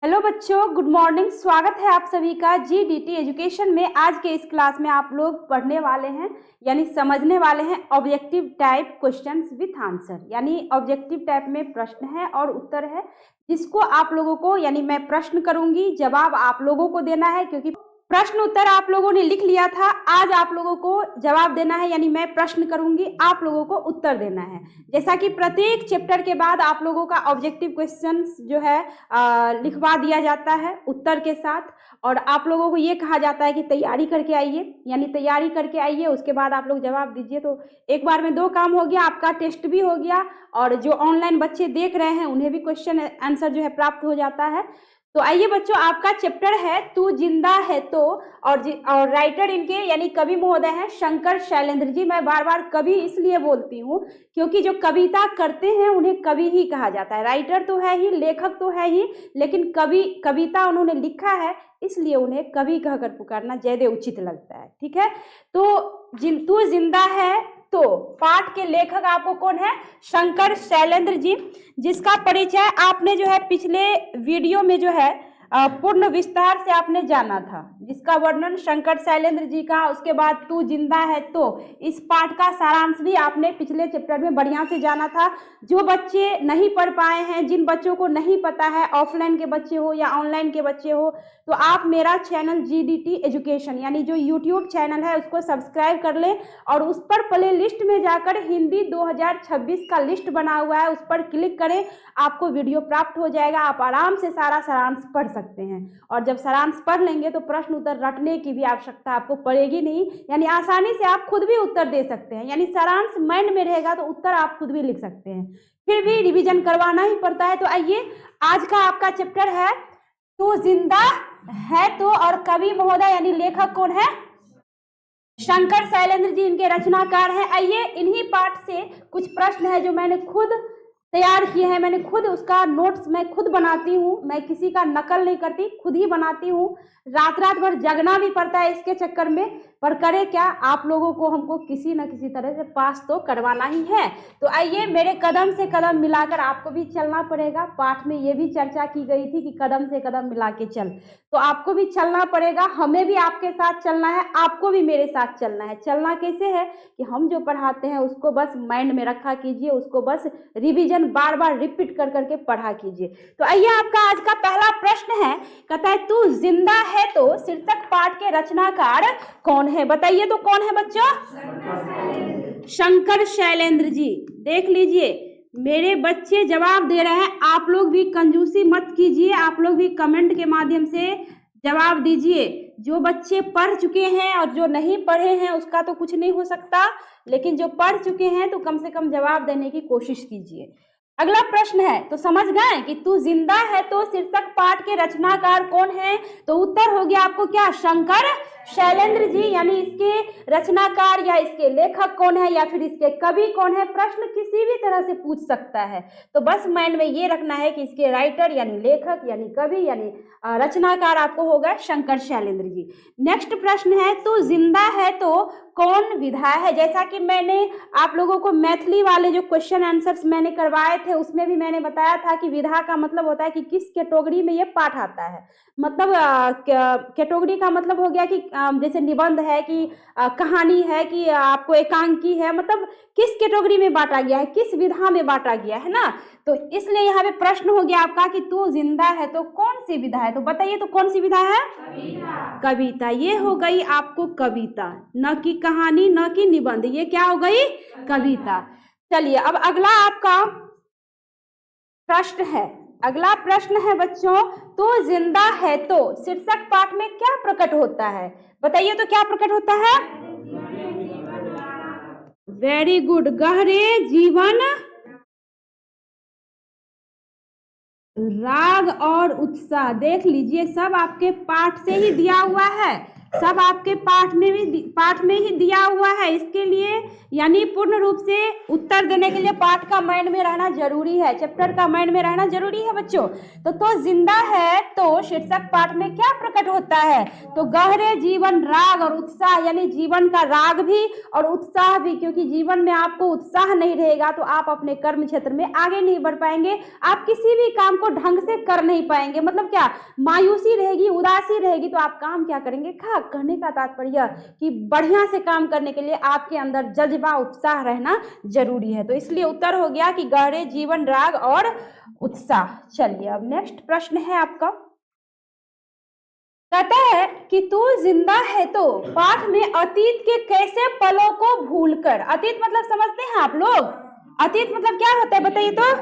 Hello बच्चों, good morning. स्वागत है आप सभी का जीडीटी एजुकेशन में। आज के इस क्लास में आप लोग पढ़ने वाले हैं यानी समझने वाले हैं objective type questions with answer. यानी ऑब्जेक्टिव टाइप में प्रश्न है और उत्तर है, जिसको आप लोगों को यानी मैं प्रश्न करूंगी, जवाब आप लोगों को देना है। क्योंकि प्रश्न उत्तर आप लोगों ने लिख लिया था, आज आप लोगों को जवाब देना है। यानी मैं प्रश्न करूंगी, आप लोगों को उत्तर देना है। जैसा कि प्रत्येक चैप्टर के बाद आप लोगों का ऑब्जेक्टिव क्वेश्चंस जो है लिखवा दिया जाता है उत्तर के साथ, और आप लोगों को ये कहा जाता है कि तैयारी करके आइए। यानी तैयारी करके आइए, उसके बाद आप लोग जवाब दीजिए। तो एक बार में दो काम हो गया, आपका टेस्ट भी हो गया और जो ऑनलाइन बच्चे देख रहे हैं उन्हें भी क्वेश्चन आंसर जो है प्राप्त हो जाता है। तो आइए बच्चों, आपका चैप्टर है तू जिंदा है तो, और राइटर इनके यानी कवि महोदय हैं शंकर शैलेंद्र जी। मैं बार बार कवि इसलिए बोलती हूँ क्योंकि जो कविता करते हैं उन्हें कवि ही कहा जाता है। राइटर तो है ही, लेखक तो है ही, लेकिन कविता उन्होंने लिखा है, इसलिए उन्हें कवि कहकर पुकारना ज्यादा उचित लगता है। ठीक है, तो तू जिंदा है तो पाठ के लेखक आपको कौन है? शंकर शैलेंद्र जी, जिसका परिचय आपने जो है पिछले वीडियो में जो है पूर्ण विस्तार से आपने जाना था, जिसका वर्णन शंकर शैलेंद्र जी का। उसके बाद तू जिंदा है तो इस पाठ का सारांश भी आपने पिछले चैप्टर में बढ़िया से जाना था। जो बच्चे नहीं पढ़ पाए हैं, जिन बच्चों को नहीं पता है, ऑफलाइन के बच्चे हो या ऑनलाइन के बच्चे हो, तो आप मेरा चैनल जीडीटी एजुकेशन यानी जो यूट्यूब चैनल है उसको सब्सक्राइब कर लें, और उस पर प्ले लिस्ट में जाकर हिंदी 2026 का लिस्ट बना हुआ है, उस पर क्लिक करें, आपको वीडियो प्राप्त हो जाएगा। आप आराम से सारा सारांश पढ़ सकते हैं, और जब सारांश पढ़ लेंगे तो प्रश्न उत्तर रटने की भी आवश्यकता आपको पड़ेगी नहीं। यानी आसानी से आप खुद भी उत्तर दे सकते हैं। यानी सारांश माइंड में रहेगा तो उत्तर आप खुद भी लिख सकते हैं, फिर भी रिवीजन करवाना ही पड़ता है। तो आइए, आज का आपका चैप्टर है तू जिंदा है तो, और कवि महोदय यानी लेखक कौन है? शंकर शैलेंद्र जी इनके रचनाकार हैं। आइए, इन्हीं पाठ से कुछ प्रश्न है जो मैंने खुद तैयार किए हैं। मैंने खुद उसका नोट्स मैं खुद बनाती हूँ, मैं किसी का नकल नहीं करती, खुद ही बनाती हूँ। रात रात भर जगना भी पड़ता है इसके चक्कर में, पर करे क्या, आप लोगों को हमको किसी न किसी तरह से पास तो करवाना ही है। तो आइए, मेरे कदम से कदम मिलाकर आपको भी चलना पड़ेगा। पाठ में ये भी चर्चा की गई थी कि कदम से कदम मिला के चल, तो आपको भी चलना पड़ेगा। हमें भी आपके साथ चलना है, आपको भी मेरे साथ चलना है। चलना कैसे है कि हम जो पढ़ाते हैं उसको बस माइंड में रखा कीजिए, उसको बस रिवीजन बार बार रिपीट कर करके पढ़ा कीजिए। तो आइए, आपका आज का पहला प्रश्न है, कहता है तू जिंदा है तो शीर्षक पाठ के रचनाकार कौन है? बताइए तो कौन है बच्चों? शंकर शैलेंद्र जी। देख लीजिए, मेरे बच्चे जवाब दे रहे हैं, आप लोग भी कंजूसी मत कीजिए, आप लोग भी कमेंट के माध्यम से जवाब दीजिए। जो बच्चे पढ़ चुके हैं और जो नहीं पढ़े हैं उसका तो कुछ नहीं हो सकता, लेकिन जो पढ़ चुके हैं तो कम से कम जवाब देने की कोशिश कीजिए। अगला प्रश्न है, तो समझ गए कि तू जिंदा है तो शीर्षक पाठ के रचनाकार कौन है? तो उत्तर हो गया आपको क्या? शंकर शैलेंद्र जी। यानी इसके रचनाकार या इसके लेखक कौन है या फिर इसके कवि कौन है, प्रश्न किसी भी तरह से पूछ सकता है। तो बस माइंड में ये रखना है कि इसके राइटर यानी लेखक यानी कवि यानी रचनाकार आपको होगा शंकर शैलेंद्र जी। नेक्स्ट प्रश्न है, तू जिंदा है तो कौन विधा है? जैसा कि मैंने आप लोगों को मैथिली वाले जो क्वेश्चन आंसर्स मैंने करवाए थे उसमें भी मैंने बताया था कि विधा का मतलब होता है कि किस कैटेगरी में ये पाठ आता है। मतलब कैटेगरी का मतलब हो गया कि जैसे निबंध है कि कहानी है कि आपको एकांकी है, मतलब किस कैटेगरी में बांटा गया है, किस विधा में बांटा गया है ना। तो इसलिए यहाँ पे प्रश्न हो गया आपका कि तू जिंदा है तो कौन सी विधा है? तो बताइए तो कौन सी विधा है? कविता। ये हो गई आपको कविता, न कि कहानी न कि निबंध, ये क्या हो गई? कविता। चलिए, अब अगला आपका प्रश्न है, अगला प्रश्न है बच्चों, तो जिंदा है तो शीर्षक पाठ में क्या प्रकट होता है? बताइए तो क्या प्रकट होता है? वेरी गुड, गहरे जीवन, राग और उत्साह। देख लीजिए, सब आपके पाठ से ही दिया हुआ है। सब आपके पाठ में ही दिया हुआ है। इसके लिए यानी पूर्ण रूप से उत्तर देने के लिए पाठ का माइंड में रहना जरूरी है, चैप्टर का माइंड में रहना जरूरी है बच्चों। तो जिंदा है तो शीर्षक पाठ में क्या प्रकट होता है? तो गहरे जीवन राग और उत्साह, यानी जीवन का राग भी और उत्साह भी, क्योंकि जीवन में आपको उत्साह नहीं रहेगा तो आप अपने कर्म क्षेत्र में आगे नहीं बढ़ पाएंगे, आप किसी भी काम को ढंग से कर नहीं पाएंगे। मतलब क्या, मायूसी रहेगी, उदासी रहेगी तो आप काम क्या करेंगे? कहने का तात्पर्य कि बढ़िया से काम करने के लिए आपके अंदर जज्बा, उत्साह रहना जरूरी है। तो इसलिए उत्तर हो गया कि गहरे जीवन राग और उत्साह। चलिए अब नेक्स्ट प्रश्न है आपका, कहता है कि तू जिंदा है तो पाठ में अतीत के कैसे पलों को भूलकर, अतीत मतलब समझते हैं आप लोग? अतीत मतलब क्या होता है बताइए तो?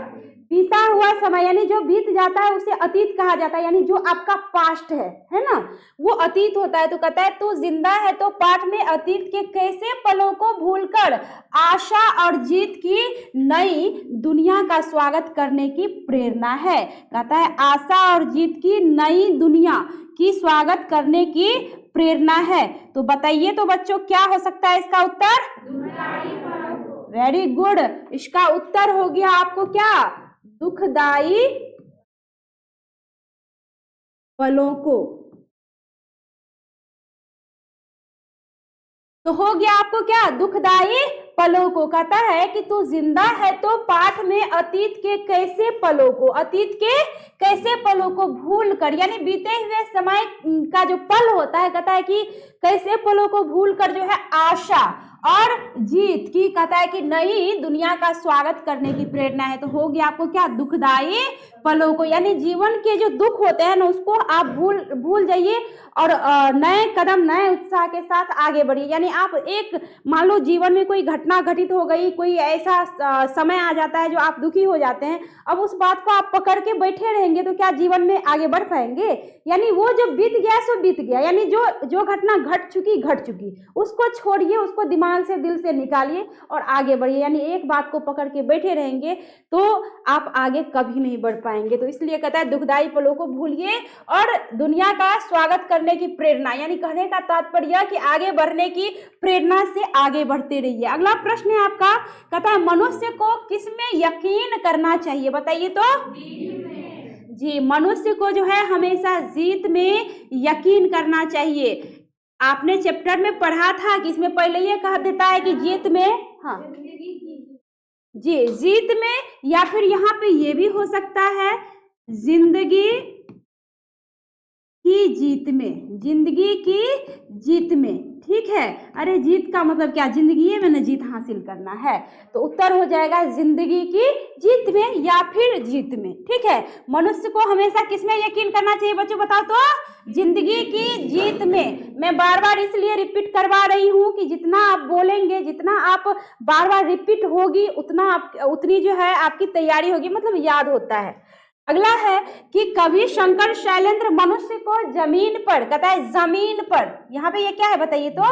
बीता हुआ समय, यानी जो बीत जाता है उसे अतीत कहा जाता है, यानी जो आपका पास्ट है ना, वो अतीत होता है। तो कहता है तू जिंदा है तो पाठ में अतीत के कैसे पलों को भूलकर आशा और जीत की नई दुनिया का स्वागत करने की प्रेरणा है। कहता है आशा और जीत की नई दुनिया की स्वागत करने की प्रेरणा है। तो बताइए तो बच्चों क्या हो सकता है इसका उत्तर? वेरी गुड, इसका उत्तर हो गया आपको क्या? दुखदाई पलों को। तो हो गया आपको क्या? दुखदाई पलों को। कहता है कि तू जिंदा है तो पाठ में अतीत के कैसे पलों को, अतीत के कैसे पलों को भूल कर, यानी बीते हुए समय का जो पल होता है, कहता है कि कैसे पलों को भूल कर जो है आशा और जीत की, कहता है कि नई दुनिया का स्वागत करने की प्रेरणा है। तो हो गया आपको क्या? दुखदाई पलों को, यानी जीवन के जो दुख होते हैं ना उसको आप भूल जाइए और नए कदम, नए उत्साह के साथ आगे बढ़िए। यानी आप एक मान लो जीवन में कोई घटना घटित हो गई, कोई ऐसा समय आ जाता है जो आप दुखी हो जाते हैं, अब उस बात को आप पकड़ के बैठे रहेंगे तो क्या जीवन में आगे बढ़ पाएंगे? यानी वो जो बीत गया सो बीत गया, यानी जो घटना घट चुकी उसको छोड़िए, उसको दिमाग से, दिल से निकालिए और आगे बढ़िए। यानी एक बात को पकड़ के बैठे रहेंगे तो आप आगे कभी नहीं बढ़ पाएंगे। तो इसलिए कहता है दुखदाई पलों को भूलिए और दुनिया का स्वागत करने की प्रेरणा, यानी कहने का तात्पर्य कि आगे बढ़ने की प्रेरणा से आगे बढ़ते रहिए। अगला प्रश्न है आपका, कहता है मनुष्य को किसमें यकीन करना चाहिए? बताइए तो? जी, मनुष्य को जो है हमेशा जीत में यकीन करना चाहिए। आपने चैप्टर में पढ़ा था कि इसमें पहले ये कह देता है कि जीत में, हाँ जी, जीत में, या फिर यहाँ पे ये भी हो सकता है जिंदगी की जीत में, जिंदगी की जीत में, ठीक है। अरे जीत का मतलब क्या? जिंदगी में ना जीत हासिल करना है, तो उत्तर हो जाएगा जिंदगी की जीत में या फिर जीत में, ठीक है। मनुष्य को हमेशा किसमें यकीन करना चाहिए बच्चों बताओ तो? जिंदगी की जीत में। मैं बार बार इसलिए रिपीट करवा रही हूँ कि जितना आप बोलेंगे, जितना आप बार बार रिपीट होगी उतनी जो है आपकी तैयारी होगी, मतलब याद होता है। अगला है कि कवि शंकर शैलेंद्र मनुष्य को जमीन पर, कहता है जमीन पर, यहाँ पे ये क्या है बताइए तो?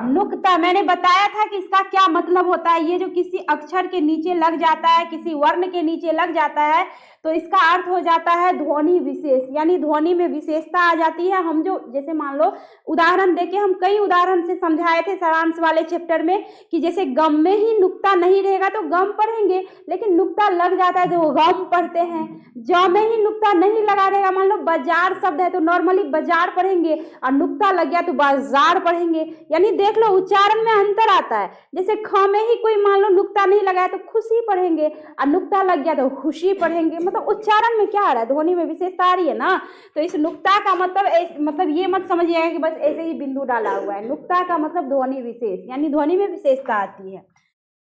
नुक्ता। मैंने बताया था कि इसका क्या मतलब होता है। ये जो किसी अक्षर के नीचे लग जाता है, किसी वर्ण के नीचे लग जाता है, तो इसका अर्थ हो जाता है ध्वनि विशेष, यानी ध्वनि में विशेषता आ जाती है। हम जो जैसे मान लो उदाहरण देके, हम कई उदाहरण से समझाए थे सारांश वाले चैप्टर में कि जैसे गम में ही नुक्ता नहीं रहेगा तो गम पढ़ेंगे, लेकिन नुक्ता लग जाता है तो गम पढ़ते हैं। ज में ही नुक्ता नहीं लगा रहेगा, मान लो बाजार शब्द है तो नॉर्मली बाजार पढ़ेंगे, और नुक्ता लग गया तो बाजार पढ़ेंगे। यानी देख लो उच्चारण में अंतर आता है। जैसे ख में ही कोई मान लो नुक्ता नहीं लगाया तो खुशी पढ़ेंगे, और नुक्ता लग गया तो खुशी पढ़ेंगे। मतलब उच्चारण में क्या आ रहा है? ध्वनि में विशेषता आ रही है ना। तो इस नुक्ता का मतलब ये मत समझिएगा कि बस ऐसे ही बिंदु डाला हुआ है। नुक्ता का मतलब ध्वनि विशेष, यानी ध्वनि में विशेषता आती है।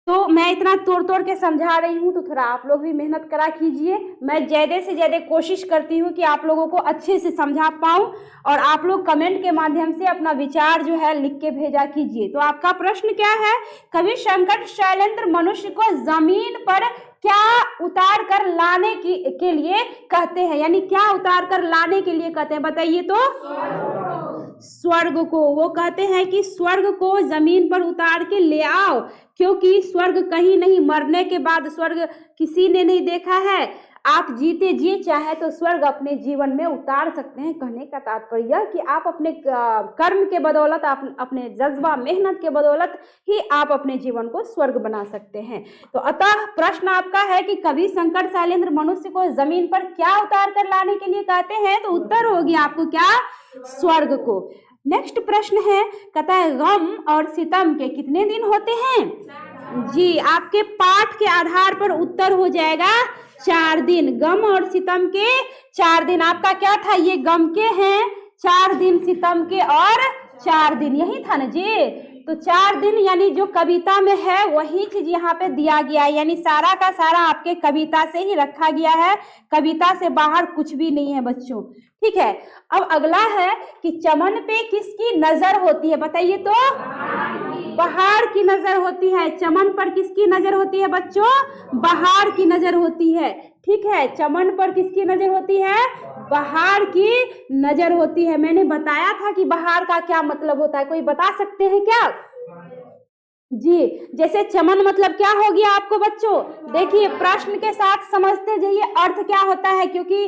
तो मैं इतना तोड़ के समझा रही हूँ तो थोड़ा आप लोग भी मेहनत करा कीजिए। मैं ज़्यादा से ज़्यादा कोशिश करती हूँ कि आप लोगों को अच्छे से समझा पाऊँ, और आप लोग कमेंट के माध्यम से अपना विचार जो है लिख के भेजा कीजिए। तो आपका प्रश्न क्या है? कवि शंकर शैलेंद्र मनुष्य को जमीन पर क्या उतार कर लाने के लिए कहते हैं? यानी क्या उतार कर लाने के लिए कहते हैं बताइए तो? स्वर्ग को। वो कहते हैं कि स्वर्ग को जमीन पर उतार के ले आओ, क्योंकि स्वर्ग कहीं नहीं, मरने के बाद स्वर्ग किसी ने नहीं देखा है। आप जीते जी चाहे तो स्वर्ग अपने जीवन में उतार सकते हैं। कहने का तात्पर्य कि आप अपने कर्म के बदौलत, आप अपने जज्बा मेहनत के बदौलत ही आप अपने जीवन को स्वर्ग बना सकते हैं। तो अतः प्रश्न आपका है कि कवि शंकर शैलेंद्र मनुष्य को जमीन पर क्या उतार कर लाने के लिए कहते हैं, तो उत्तर होगी आपको क्या, स्वर्ग को। नेक्स्ट प्रश्न है, कहता है गम और सितम के कितने दिन होते हैं? जी, आपके पाठ के आधार पर उत्तर हो जाएगा 4 दिन। गम और सितम के 4 दिन। आपका क्या था, ये गम के हैं 4 दिन, सितम के और 4 दिन, यही था ना जी। तो 4 दिन यानी जो कविता में है वही चीज यहाँ पे दिया गया है, यानी सारा का सारा आपके कविता से ही रखा गया है, कविता से बाहर कुछ भी नहीं है बच्चों। ठीक है, अब अगला है कि चमन पे किसकी नजर होती है, बताइए तो। बहार की नजर होती है। चमन पर किसकी नजर होती है बच्चों? बहार की नजर होती है। ठीक है, चमन पर किसकी नजर होती है? बहार की नजर होती है। मैंने बताया था कि बहार का क्या मतलब होता है, कोई बता सकते हैं क्या? जी, जैसे चमन मतलब क्या हो गया आपको बच्चों? देखिए प्रश्न के साथ समझते जाइए अर्थ क्या होता है, क्योंकि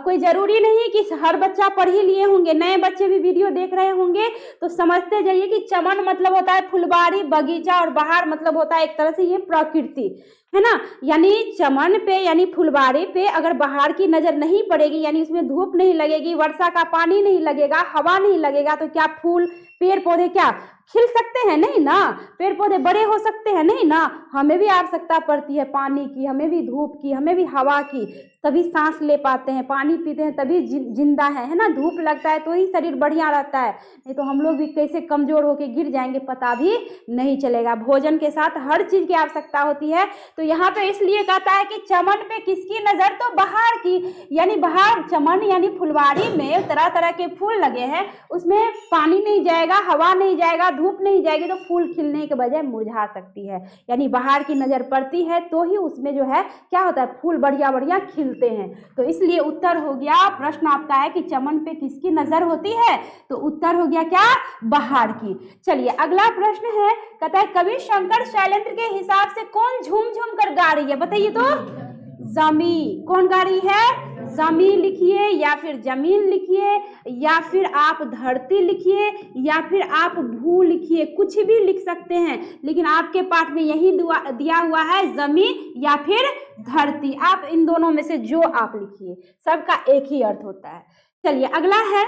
कोई जरूरी नहीं कि हर बच्चा पढ़ ही लिए होंगे, नए बच्चे भी वीडियो देख रहे होंगे, तो समझते जाइए कि चमन मतलब होता है फुलबाड़ी, बगीचा, और बहार मतलब होता है एक तरह से ये प्रकृति, है ना। यानी चमन पे यानी फुलबाड़ी पे अगर बहार की नजर नहीं पड़ेगी, यानी उसमें धूप नहीं लगेगी, वर्षा का पानी नहीं लगेगा, हवा नहीं लगेगा, तो क्या फूल पेड़ पौधे क्या खिल सकते हैं? नहीं ना। पेड़ पौधे बड़े हो सकते हैं? नहीं ना। हमें भी आवश्यकता पड़ती है पानी की, हमें भी धूप की, हमें भी हवा की, तभी सांस ले पाते हैं, पानी पीते हैं तभी जिंदा है ना। धूप लगता है तो ही शरीर बढ़िया रहता है, नहीं तो हम लोग भी कैसे कमजोर होके गिर जाएंगे पता भी नहीं चलेगा। भोजन के साथ हर चीज की आवश्यकता होती है। तो यहाँ पे इसलिए कहता है कि चमन पे किसकी नजर, तो बहार की। यानी बहार, चमन यानी फुलवाड़ी में तरह तरह के फूल लगे हैं, उसमें पानी नहीं जाएगा, हवा नहीं जाएगा, धूप नहीं जाएगी, तो फूल खिलने के बजाय मुरझा सकती है। यानी बहार की नजर पड़ती है तो ही उसमें जो है क्या होता है, फूल बढ़िया बढ़िया खिलते हैं। तो इसलिए उत्तर हो गया, प्रश्न आपका है कि चमन पे किसकी नजर होती है, तो उत्तर हो गया क्या, बहार की। चलिए अगला प्रश्न है, कहता है कवि शंकर शैलेंद्र के हिसाब से कौन झूम झूम कर गा रही है, बताइए तो। जमी। कौन गा रही है? जमी लिखिए, या फिर जमीन लिखिए, या फिर आप धरती लिखिए, या फिर आप भू लिखिए, कुछ भी लिख सकते हैं, लेकिन आपके पाठ में यही दिया हुआ है, जमी या फिर धरती। आप इन दोनों में से जो आप लिखिए, सबका एक ही अर्थ होता है। चलिए अगला है,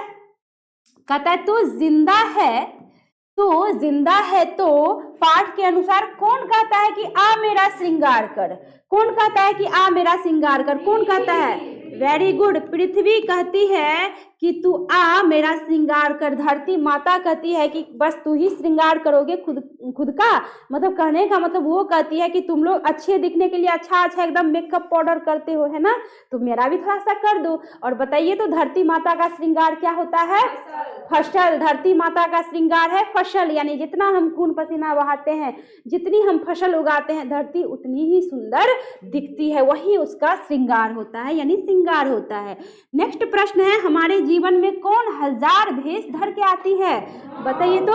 कहता है तो जिंदा है, तो जिंदा है तो पाठ के अनुसार कौन कहता है कि आ मेरा श्रृंगार कर? कौन कहता है कि आ मेरा श्रृंगार कर? कौन कहता है? वेरी गुड, पृथ्वी कहती है कि तू आ मेरा श्रृंगार कर। धरती माता कहती है कि बस तू ही श्रृंगार करोगे खुद का, मतलब कहने का मतलब वो कहती है कि तुम लोग अच्छे दिखने के लिए अच्छा एकदम मेकअप पाउडर करते हो, है ना, तो मेरा भी थोड़ा सा कर दो। और बताइए तो धरती माता का श्रृंगार क्या होता है? फसल। धरती माता का श्रृंगार है फसल, यानी जितना हम खून पसीना बहाते हैं, जितनी हम फसल उगाते हैं, धरती उतनी ही सुंदर दिखती है, वही उसका श्रृंगार होता है, यानी श्रृंगार होता है। नेक्स्ट प्रश्न है, हमारे जीवन में कौन 1000 भेष धर के आती है, बताइए तो।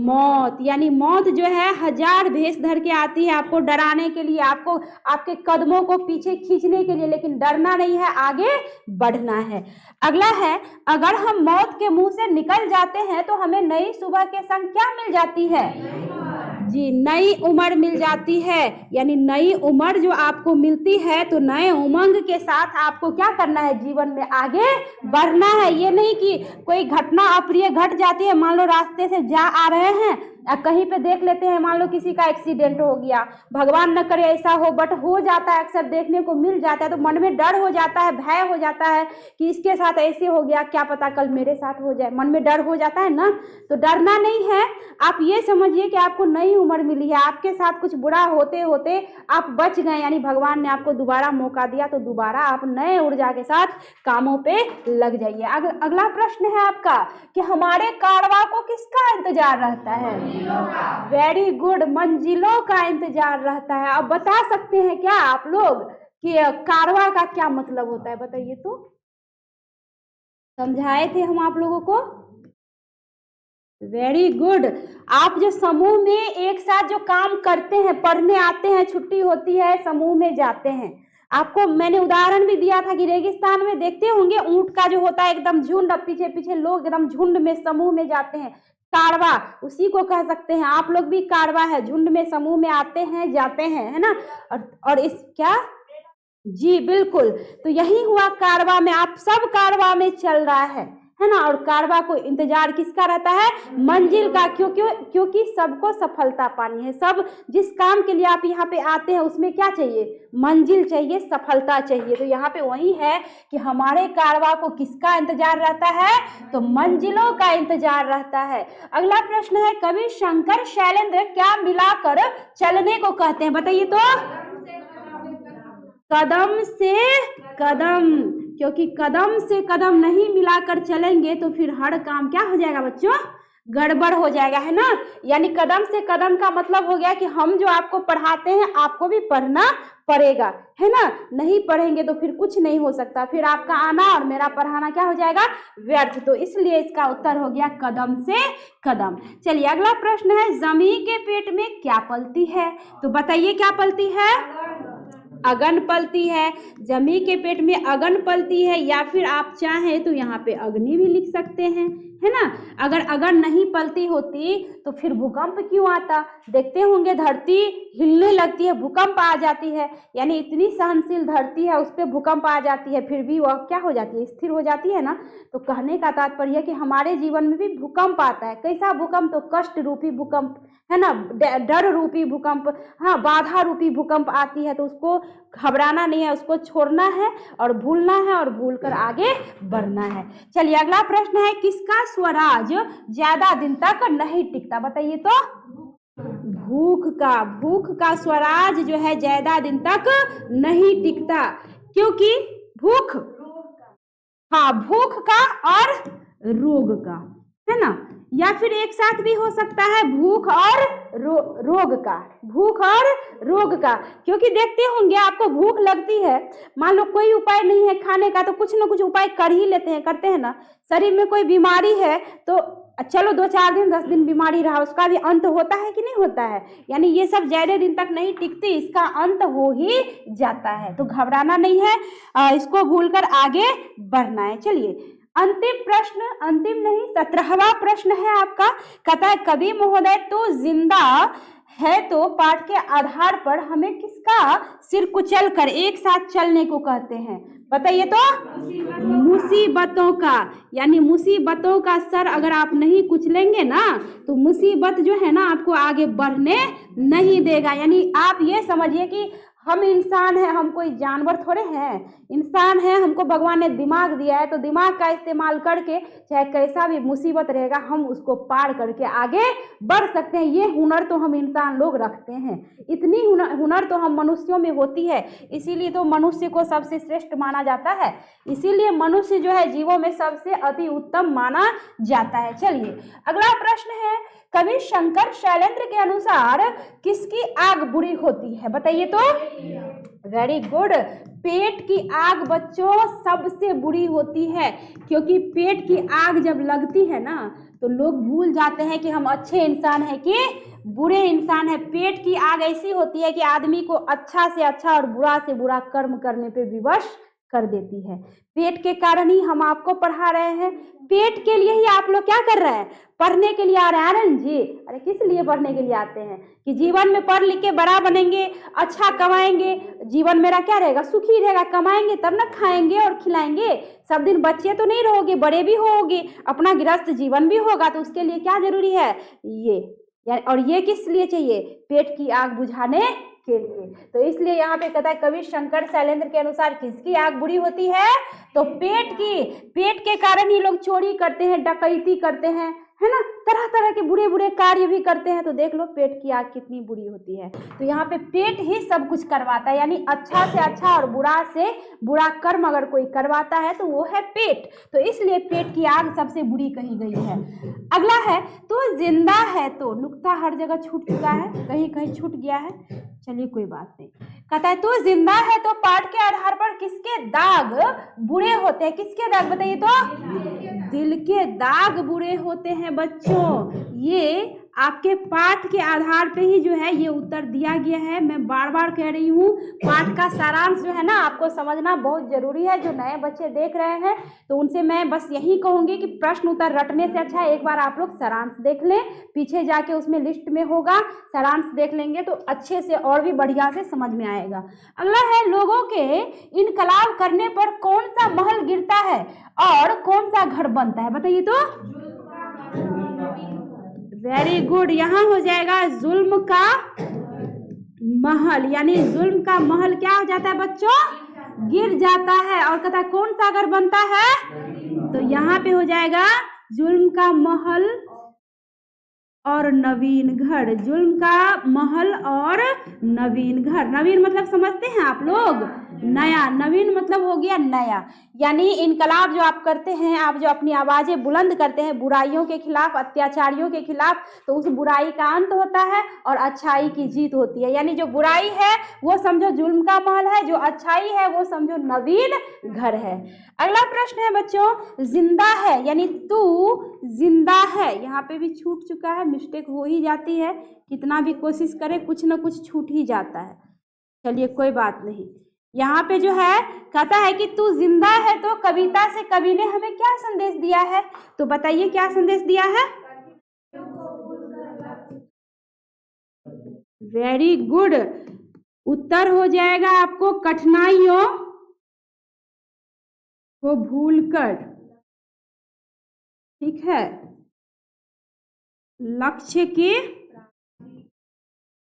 मौत। यानी मौत जो है 1000 भेष धर के आती है, आपको डराने के लिए, आपको आपके कदमों को पीछे खींचने के लिए, लेकिन डरना नहीं है, आगे बढ़ना है। अगला है, अगर हम मौत के मुंह से निकल जाते हैं तो हमें नई सुबह के संग क्या मिल जाती है? जी, नई उम्र मिल जाती है। यानी नई उम्र जो आपको मिलती है, तो नए उमंग के साथ आपको क्या करना है, जीवन में आगे बढ़ना है। ये नहीं कि कोई घटना अप्रिय घट जाती है, मान लो रास्ते से जा आ रहे हैं, कहीं पे देख लेते हैं, मान लो किसी का एक्सीडेंट हो गया, भगवान न करे ऐसा हो, बट हो जाता है, अक्सर देखने को मिल जाता है, तो मन में डर हो जाता है, भय हो जाता है कि इसके साथ ऐसे हो गया, क्या पता कल मेरे साथ हो जाए, मन में डर हो जाता है ना। तो डरना नहीं है, आप ये समझिए कि आपको नई उम्र मिली है, आपके साथ कुछ बुरा होते होते आप बच गए, यानी भगवान ने आपको दोबारा मौका दिया, तो दोबारा आप नए ऊर्जा के साथ कामों पे लग जाइए। अगला प्रश्न है आपका कि हमारे कारवां को किसका इंतजार रहता है? वेरी गुड, मंजिलों का इंतजार रहता है। अब बता सकते हैं क्या आप लोग कि कारवां का क्या मतलब होता है, बताइए तो। समझाए थे हम आप लोगों को। Very good. आप जो समूह में एक साथ जो काम करते हैं, पढ़ने आते हैं, छुट्टी होती है, समूह में जाते हैं, आपको मैंने उदाहरण भी दिया था कि रेगिस्तान में देखते होंगे ऊंट का जो होता है एकदम झुंड, अब पीछे पीछे लोग एकदम झुंड में समूह में जाते हैं, कारवा उसी को कह सकते हैं। आप लोग भी कारवा है, झुंड में समूह में आते हैं जाते हैं, है ना। और इस क्या, जी बिल्कुल, तो यही हुआ कारवा में, आप सब कारवा में चल रहा है ना। और कारवा को इंतजार किसका रहता है, मंजिल का, क्योंकि सबको सफलता पानी है। सब जिस काम के लिए आप यहाँ पे आते हैं उसमें क्या चाहिए, मंजिल चाहिए, सफलता चाहिए। तो यहाँ पे वही है कि हमारे कारवा को किसका इंतजार रहता है, तो मंजिलों का इंतजार रहता है। अगला प्रश्न है, कवि शंकर शैलेंद्र क्या मिलाकर चलने को कहते हैं, बताइए तो। कदम से कदम, क्योंकि कदम से कदम नहीं मिलाकर चलेंगे तो फिर हर काम क्या हो जाएगा बच्चों, गड़बड़ हो जाएगा, है ना। यानी कदम से कदम का मतलब हो गया कि हम जो आपको पढ़ाते हैं आपको भी पढ़ना पड़ेगा, है ना। नहीं पढ़ेंगे तो फिर कुछ नहीं हो सकता, फिर आपका आना और मेरा पढ़ाना क्या हो जाएगा, व्यर्थ। तो इसलिए इसका उत्तर हो गया कदम से कदम। चलिए अगला प्रश्न है, जमी के पेट में क्या पलती है, तो बताइए क्या पलती है, अगन पलती है। जमी के पेट में अगन पलती है, या फिर आप चाहें तो यहाँ पे अग्नि भी लिख सकते हैं, है ना। अगर अगन नहीं पलती होती तो फिर भूकंप क्यों आता, देखते होंगे धरती हिलने लगती है, भूकंप आ जाती है, यानी इतनी सहनशील धरती है उस पर भूकंप आ जाती है, फिर भी वह क्या हो जाती है, स्थिर हो जाती है ना। तो कहने का तात्पर्य है कि हमारे जीवन में भी भूकंप आता है। कैसा भूकंप, तो कष्ट रूपी भूकंप, है ना, डर रूपी भूकंप, हाँ, बाधा रूपी भूकंप आती है। तो उसको घबराना नहीं है, उसको छोड़ना है और भूलना है और भूलकर आगे बढ़ना है। चलिए अगला प्रश्न है, किसका स्वराज ज्यादा दिन तक नहीं टिकता, बताइए तो। भूख का स्वराज जो है ज्यादा दिन तक नहीं टिकता, क्योंकि भूख, हाँ, भूख का और रोग का, है ना, या फिर एक साथ भी हो सकता है भूख और रोग का, भूख और रोग का। क्योंकि देखते होंगे आपको भूख लगती है, मान लो कोई उपाय नहीं है खाने का तो कुछ ना कुछ उपाय कर ही लेते हैं, करते हैं ना। शरीर में कोई बीमारी है तो चलो 2-4 दिन 10 दिन बीमारी रहा, उसका भी अंत होता है कि नहीं होता है, यानी ये सब ज्यादा दिन तक नहीं टिकती, इसका अंत हो ही जाता है। तो घबराना नहीं है, इसको भूलकर आगे बढ़ना है। चलिए अंतिम प्रश्न, अंतिम नहीं 17वां प्रश्न है आपका, कहता है कवि महोदय तो जिंदा है तो पाठ के आधार पर हमें किसका सिर कुचल कर एक साथ चलने को कहते हैं, बताइए तो। मुसीबतों का, यानी मुसीबतों का सर अगर आप नहीं कुचलेंगे ना तो मुसीबत जो है ना आपको आगे बढ़ने नहीं देगा। यानी आप ये समझिए कि हम इंसान हैं, हम कोई जानवर थोड़े हैं, इंसान हैं, हमको भगवान ने दिमाग दिया है, तो दिमाग का इस्तेमाल करके चाहे कैसा भी मुसीबत रहेगा हम उसको पार करके आगे बढ़ सकते हैं। ये हुनर तो हम इंसान लोग रखते हैं, इतनी हुनर तो हम मनुष्यों में होती है, इसीलिए तो मनुष्य को सबसे श्रेष्ठ माना जाता है, इसीलिए मनुष्य जो है जीवों में सबसे अति उत्तम माना जाता है। चलिए अगला प्रश्न है, कवि शंकर शैलेंद्र के अनुसार किसकी आग बुरी होती है, बताइए तो। वेरी गुड, पेट की आग बच्चों सबसे बुरी होती है, क्योंकि पेट की आग जब लगती है ना तो लोग भूल जाते हैं कि हम अच्छे इंसान हैं कि बुरे इंसान हैं। पेट की आग ऐसी होती है कि आदमी को अच्छा से अच्छा और बुरा से बुरा कर्म करने पे विवश कर देती है। पेट के कारण ही हम आपको पढ़ा रहे हैं, पेट के लिए ही आप लोग क्या कर रहे हैं, पढ़ने के लिए आ रहे हैं। आनंद जी, अरे किस लिए पढ़ने के लिए आते हैं, कि जीवन में पढ़ लिख के बड़ा बनेंगे, अच्छा कमाएंगे, जीवन मेरा क्या रहेगा, सुखी रहेगा, कमाएंगे तब ना खाएंगे और खिलाएंगे। सब दिन बच्चे तो नहीं रहोगे, बड़े भी होगे, अपना गृहस्थ जीवन भी होगा, तो उसके लिए क्या जरूरी है, ये, और ये किस लिए चाहिए, पेट की आग बुझाने के लिए। तो इसलिए यहाँ पे कहता है कवि शंकर शैलेंद्र के अनुसार किसकी आग बुरी होती है, तो पेट की। पेट के कारण ही लोग चोरी करते हैं, डकैती करते हैं, है ना, तरह तरह के बुरे बुरे कार्य भी करते हैं। तो देख लो पेट की आग कितनी बुरी होती है। तो यहाँ पे पेट ही सब कुछ करवाता है, यानी अच्छा से अच्छा और बुरा से बुरा कर्म अगर कोई करवाता है तो वो है पेट। तो इसलिए पेट की आग सबसे बुरी कही गई है। अगला है, तो जिंदा है तो, नुक्ता हर जगह छूट चुका है, कहीं कहीं छूट गया है, चलिए कोई बात नहीं। कहता है तो जिंदा है तो पाठ के आधार पर किसके दाग बुरे होते हैं, किसके दाग, बताइए तो। दिल के दाग बुरे होते हैं बच्चों, ये आपके पाठ के आधार पे ही जो है ये उत्तर दिया गया है। मैं बार बार कह रही हूँ, पाठ का सारांश जो है ना आपको समझना बहुत जरूरी है। जो नए बच्चे देख रहे हैं तो उनसे मैं बस यही कहूँगी कि प्रश्न उत्तर रटने से अच्छा है एक बार आप लोग सारांश देख लें, पीछे जाके उसमें लिस्ट में होगा, सारांश देख लेंगे तो अच्छे से और भी बढ़िया से समझ में आएगा। अगला है, लोगों के इनकलाब करने पर कौन सा महल गिरता है और कौन सा घर बनता है? बताइए तो। वेरी गुड, यहाँ हो जाएगा जुल्म का महल, यानी जुल्म का महल क्या हो जाता है बच्चों? गिर जाता है। और कहता है कौन सा घर बनता है? तो यहाँ पे हो जाएगा जुल्म का महल और नवीन घर। जुल्म का महल और नवीन घर। नवीन मतलब समझते हैं आप लोग? नया। नवीन मतलब हो गया नया। यानी इनकलाब जो आप करते हैं, आप जो अपनी आवाजें बुलंद करते हैं बुराइयों के खिलाफ, अत्याचारियों के खिलाफ, तो उस बुराई का अंत होता है और अच्छाई की जीत होती है। यानी जो बुराई है वो समझो जुल्म का महल है, जो अच्छाई है वो समझो नवीन घर है। अगला प्रश्न है बच्चों, जिंदा है, यानी तू जिंदा है। यहाँ पे भी छूट चुका है, मिस्टेक हो ही जाती है, कितना भी कोशिश करे कुछ ना कुछ छूट ही जाता है। चलिए कोई बात नहीं। यहाँ पे जो है कहता है कि तू जिंदा है, तो कविता से कवि ने हमें क्या संदेश दिया है? तो बताइए क्या संदेश दिया है? वेरी गुड, उत्तर हो जाएगा आपको कठिनाइयों को भूलकर, ठीक है, लक्ष्य की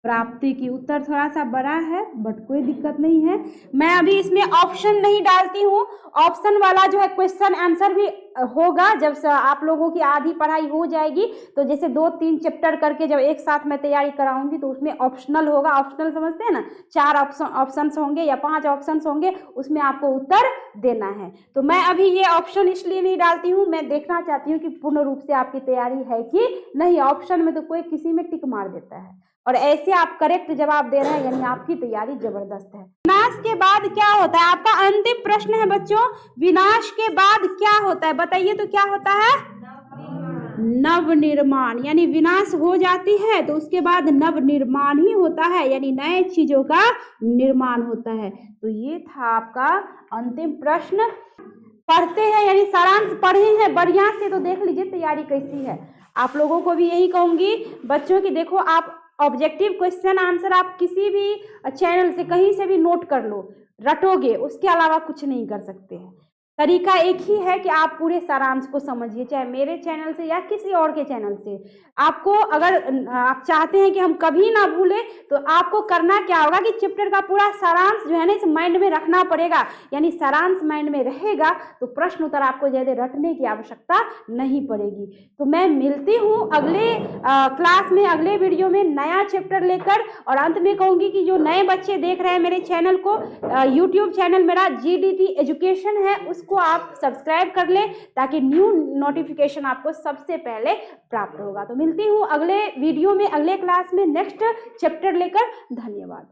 प्राप्ति की। उत्तर थोड़ा सा बड़ा है बट कोई दिक्कत नहीं है। मैं अभी इसमें ऑप्शन नहीं डालती हूँ, ऑप्शन वाला जो है क्वेश्चन आंसर भी होगा जब आप लोगों की आधी पढ़ाई हो जाएगी। तो जैसे 2-3 चैप्टर करके जब एक साथ मैं तैयारी कराऊंगी तो उसमें ऑप्शनल होगा। ऑप्शनल समझते हैं ना, 4 ऑप्शंस होंगे या 5 ऑप्शंस होंगे, उसमें आपको उत्तर देना है। तो मैं अभी ये ऑप्शन इसलिए नहीं डालती हूँ, मैं देखना चाहती हूँ कि पूर्ण रूप से आपकी तैयारी है कि नहीं। ऑप्शन में तो कोई किसी में टिक मार देता है और ऐसे आप करेक्ट जवाब दे रहे हैं, यानी आपकी तैयारी जबरदस्त है। विनाश के बाद क्या होता है? आपका अंतिम प्रश्न है बच्चों, विनाश के बाद क्या होता है? बताइए तो क्या होता है? नवनिर्माण। यानी विनाश हो जाती है तो उसके बाद नवनिर्माण ही होता है, यानी नए चीजों का निर्माण होता है। तो ये था आपका अंतिम प्रश्न। पढ़ते हैं, यानी सारांश पढ़े हैं बढ़िया से, तो देख लीजिए तैयारी कैसी है। आप लोगों को भी यही कहूंगी बच्चों की, देखो आप ऑब्जेक्टिव क्वेश्चन आंसर आप किसी भी चैनल से कहीं से भी नोट कर लो, रटोगे, उसके अलावा कुछ नहीं कर सकते हैं। तरीका एक ही है कि आप पूरे सारांश को समझिए, चाहे मेरे चैनल से या किसी और के चैनल से। आपको अगर आप चाहते हैं कि हम कभी ना भूलें तो आपको करना क्या होगा कि चैप्टर का पूरा सारांश जो है ना इस माइंड में रखना पड़ेगा। यानी सारांश माइंड में रहेगा तो प्रश्न उत्तर आपको ज़्यादा रटने की आवश्यकता नहीं पड़ेगी। तो मैं मिलती हूँ अगले क्लास में, अगले वीडियो में नया चैप्टर लेकर। और अंत में कहूँगी कि जो नए बच्चे देख रहे हैं मेरे चैनल को, यूट्यूब चैनल मेरा GDT एजुकेशन है, उसको आप सब्सक्राइब कर लें ताकि न्यू नोटिफिकेशन आपको सबसे पहले प्राप्त होगा। तो मिलती हूँ अगले वीडियो में, अगले क्लास में नेक्स्ट चैप्टर लेकर। धन्यवाद।